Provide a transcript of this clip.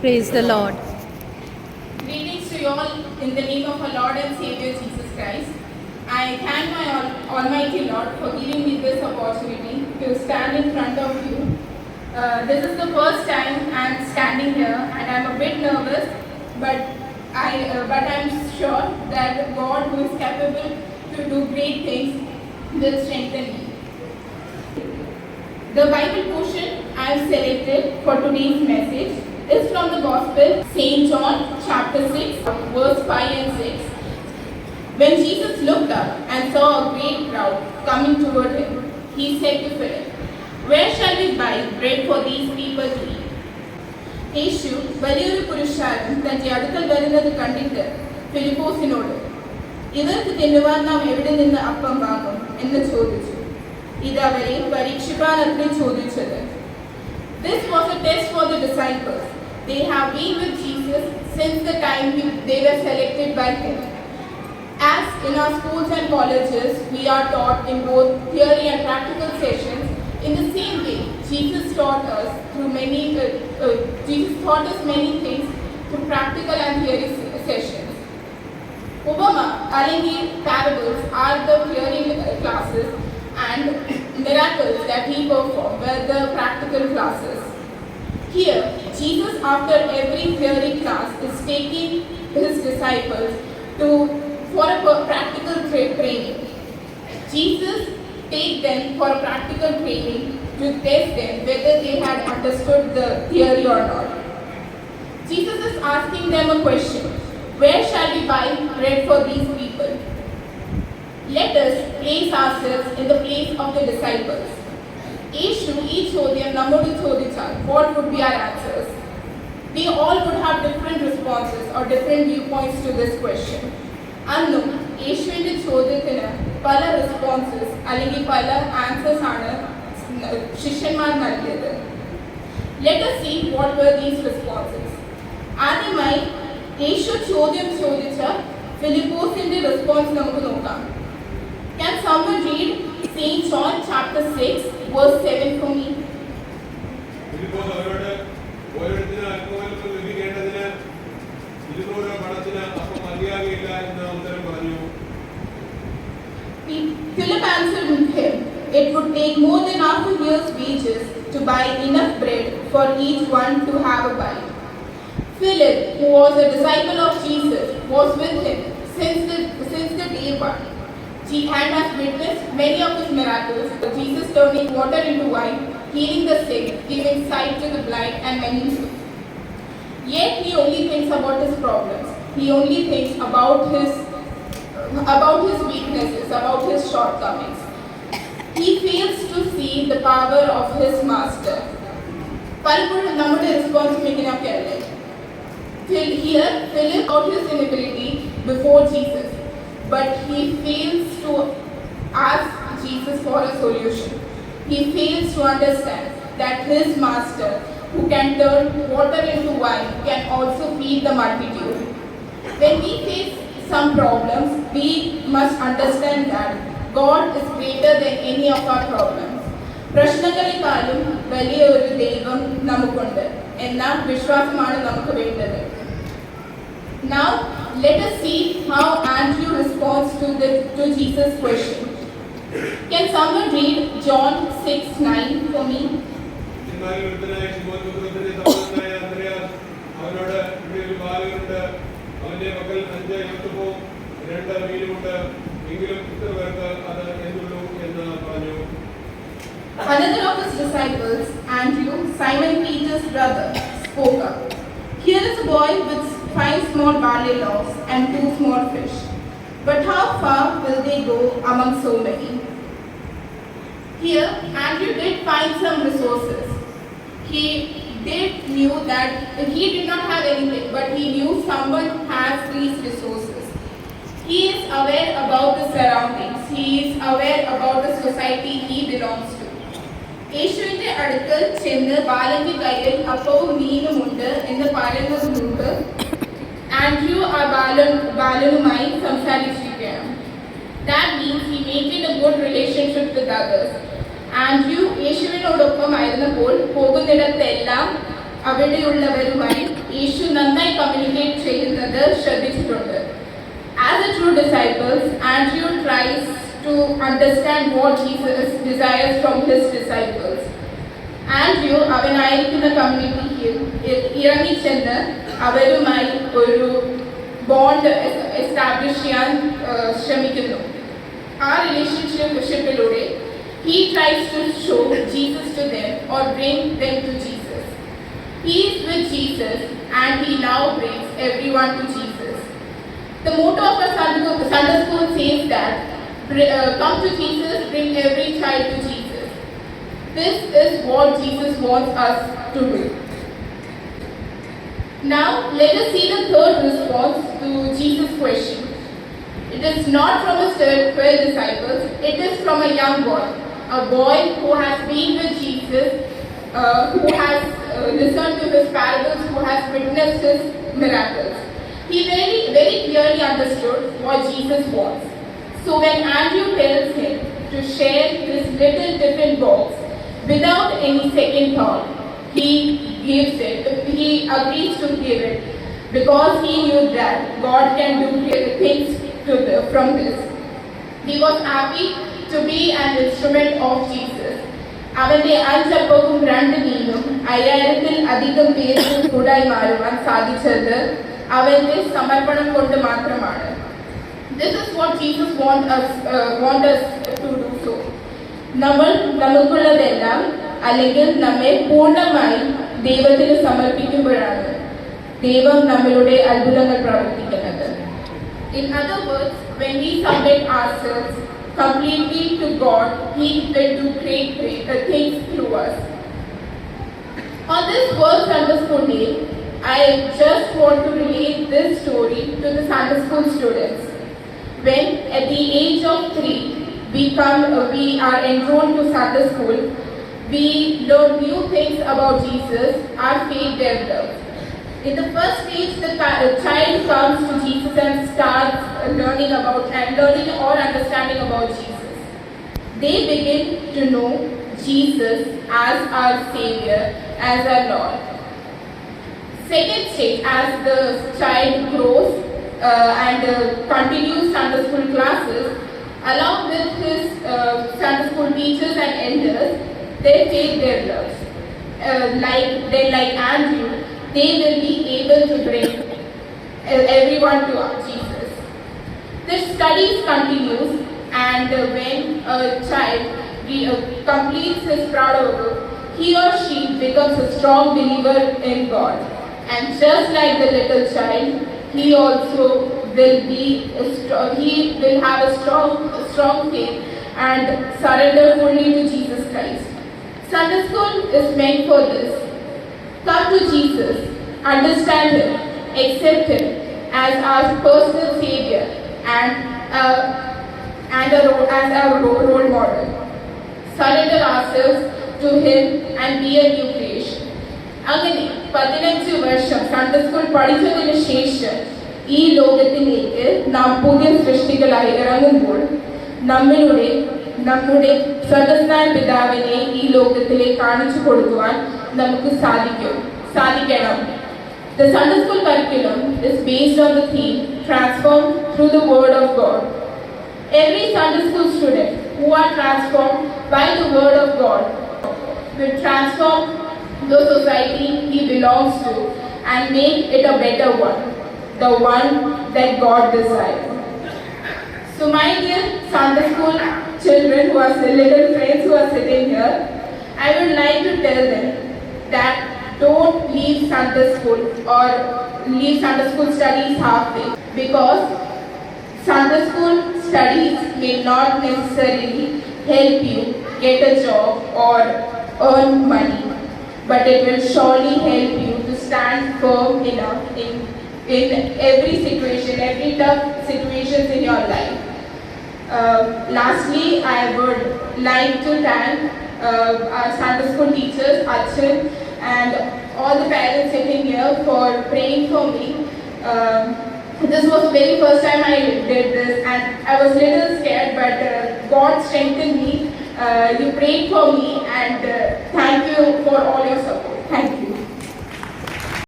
Praise the Lord. Greetings to you all in the name of our Lord and Savior Jesus Christ. I thank my Almighty Lord for giving me this opportunity to stand in front of you. This is the first time I am standing here and I am a bit nervous, but I am sure that God, who is capable to do great things, will strengthen me. The Bible portion I have selected for today's message is from the Gospel, St. John chapter 6, verse 5 and 6. When Jesus looked up and saw a great crowd coming toward him, he said to Philip, "Where shall we buy bread for these people to eat?" യേശു വലിയൊരു പുരുഷാരം തന്റെ അടുക്കൽ വരുന്നത് കണ്ടിട്ട് ഫിലിപ്പോസിനോട്, "ഇവർക്ക് തിന്നുവാൻ നാം എവിടെ നിന്ന് അപ്പം വാങ്ങും?" എന്ന് ചോദിച്ചു. ഇത് അവരെ പരീക്ഷിപ്പാനത്രേ ചോദിച്ചത്. This was a test for the disciples. They have been with Jesus since the time they were selected by him. As in our schools and colleges, we are taught in both theory and practical sessions. In the same way, Jesus taught us many things through practical and theory sessions. Ubama, അല്ലെങ്കിൽ parables are the theory classes, and miracles that he performed were the practical classes. Here, Jesus, after every theory class, is taking his disciples for a practical training. Jesus takes them for a practical training to test them whether they had understood the theory or not. Jesus is asking them a question: where shall we buy bread for these people? Let us place ourselves in the place of the disciples. യേശു ഈ ചോദ്യം നമ്മോട് ചോദിച്ചാൽ what would be our answers? We all would have different responses or different viewpoints to this question. അന്നും യേശുവിന്റെ ചോദ്യത്തിന് പല responses അല്ലെങ്കിൽ പല ആൻസേഴ്സ് ആണ് ശിഷ്യന്മാർ നൽകിയത്. Let us see what were these responses. ആദ്യമായി യേശു ചോദ്യം ചോദിച്ച ഫിലിപ്പോസിന്റെ റെസ്പോൺസ് നമുക്ക് നോക്കാം. Can someone read St. John chapter 6 verse 7 for me? Philipose അവരോട്, "ഓരോരുത്തരും അല്പമല്പം ലഭിക്കേണ്ടതിന് 200 പണത്തിന് അപ്പം മതിയാകില്ല" എന്ന് ഉത്തരം പറഞ്ഞു. Philip answered him, "It would take more than half a year's wages to buy enough bread for each one to have a bite." Philip, who was a disciple of Jesus, was with him since the day one. He had witnessed many of his miracles, Jesus turning water into wine, healing the sick, giving sight to the blind, and many more. Yet he only thinks about his problems. He only thinks about his weaknesses, about his shortcomings. He fails to see the power of his master. പലപ്പോഴും നമ്മുടെ response ഇങ്ങനെയൊക്കെ അല്ലേ? Here, Philip got his inability before Jesus, but he fails to ask Jesus for a solution. He fails to understand that his master, who can turn water into wine, can also feed the multitude. When we face some problems, we must understand that God is greater than any of our problems. പ്രശ്നങ്ങളെക്കാളും വലിയ ഒരു ദൈവം നമുക്കുണ്ട് എന്ന വിശ്വാസമാണ് നമുക്ക് വേണ്ടത്. Now, let us see how Andrew responds to Jesus' question. Can someone read John 6:9 for me? എന്മാരിലൊരുത്തനായ ശിമോൻ പത്രോസിന്റെ സഹോദരനായ അന്ത്രയാസ് അവനോട്, "ഇവിടെ ഒരു ബാലകനുണ്ട്, അവന്റെ പക്കൽ 5 അപ്പവും 2 മീനുമുണ്ട്, എങ്കിലും ഇത്ര പേർക്ക് അത് എന്തുള്ളൂ" എന്ന് പറഞ്ഞു. Another of his disciples, Andrew, Simon Peter's brother, spoke up. "Here is a boy with 5 small barley loaves and 2 small fish. But how far will they go among so many?" Here, Andrew did find some resources. He knew that he did not have anything, but he knew someone has these resources. He is aware about the surroundings. He is aware about the society he belongs to. യേശുവിന്റെ അടുക്കൽ ചെന്ന് ബാലന്റെ കയ്യിൽ അപ്പവും മീനുമുണ്ട് എന്ന് പറയുന്നതിന് മുമ്പ് Andrew ആ ബാലനുമായി സംസാരിച്ചിരിക്കുകയാണ്. That means he maintained a good relationship with others. Andrew യേശുവിനോടൊപ്പം ആയിരുന്നപ്പോൾ പോകുന്നിടത്തെല്ലാം അവിടെയുള്ളവരുമായി യേശു നന്നായി കമ്മ്യൂണിക്കേറ്റ് ചെയ്യുന്നത് ശ്രദ്ധിച്ചിട്ടുണ്ട്. As a true disciples, Andrew tries to understand what Jesus desires from his disciples. Andrew അവനായിരിക്കുന്ന കമ്മ്യൂണിറ്റിക്ക് ഇറങ്ങിച്ചെന്ന് അവരുമായി ഒരു ബോണ്ട് എസ്റ്റാബ്ലിഷ് ചെയ്യാൻ ശ്രമിക്കുന്നു. ആ റിലേഷൻഷിപ്പിലൂടെ he tries to show Jesus to them or bring them to Jesus. He is with Jesus and he now brings everyone to Jesus. The motto of our Sunday school says that come to Jesus, bring every child to Jesus. This is what Jesus wants us to do. Now let us see the third response to Jesus' question. It is not from his 12 disciples, it is from a young boy who has been with Jesus, who has listened to his parables, who has witnessed his miracles. He very clearly understood what Jesus wants. So when Andrew tells him to share his little tiffin box without any second thought, he gives it. He agrees to give it because he knew that God can do great things from this. He was happy to be an instrument of Jesus. അവന്റെ 5 അപ്പവും 2 മീനും 5000-ൽ അധികം പേർക്ക് കൂടായി മാറുവാൻ സാധിച്ചത് അവന്റെ സമർപ്പണം കൊണ്ട് മാത്രമാണ്. This is what Jesus wants us to do so. നമുക്കുള്ളതെല്ലാം അല്ലെങ്കിൽ നമ്മെ പൂർണ്ണമായി ദൈവത്തിന് സമർപ്പിക്കുമ്പോഴാണ് ദൈവം നമ്മളുടെ അത്ഭുതങ്ങൾ പ്രവർത്തിക്കുന്നത്. In other words, when we submit ourselves completely to God, He will do great things through us. On this Word Sunday School Day, I just want to relate this story to the Sunday School students. When at the age of 3, we are enrolled to Sunday School, we learn new things about Jesus, our faith develops. In the first stage, the child comes to Jesus and starts learning or understanding about Jesus. They begin to know Jesus as our Savior, as our Lord. Second stage, as the child grows and continues Sunday school classes, along with his Sunday school teachers and elders, their faith develops. Like Andrew, they will be able to bring everyone to Jesus. The studies continues, and when a child completes his prodigal, he or she becomes a strong believer in God. And just like the little child, he also will have a strong faith and surrender fully to Jesus Christ. Sunday school is meant for this. Come to Jesus, understand Him, accept Him as our personal Savior and as our role model. Surrender ourselves to Him and be a new creation. അങ്ങനെ 15 വർഷം Sunday school പഠിച്ചതിന് ശേഷം ഈ ലോകത്തിലേക്ക് നാം പുതിയ സൃഷ്ടികളായി ഇറങ്ങുമ്പോൾ നമ്മുടെ സ്വർഗ്ഗസ്ഥനായ പിതാവിനെ ഈ ലോകത്തിലേക്ക് കാണിച്ചു കൊടുക്കുവാൻ നമുക്ക് സാധിക്കണം. The Sunday school curriculum is based on the theme transformed through the word of God. Every Sunday school student who are transformed by the word of God will transform the society he belongs to and make it a better one, the one that God desires. So my dear Sunday school children who are little friends who are sitting here, I would like to tell them that don't leave Sunday school or leave Sunday school studies halfway, because Sunday school studies may not necessarily help you get a job or earn money, but it will surely help you to stand firm enough in every situation, every tough situations in your life. Lastly, I would like to thank our Sunday school teachers, Achin, and all the parents sitting here for praying for me. This was the very first time I did this, and I was a little scared, but God strengthened me. You prayed for me, and thank you for all your support. Thank you.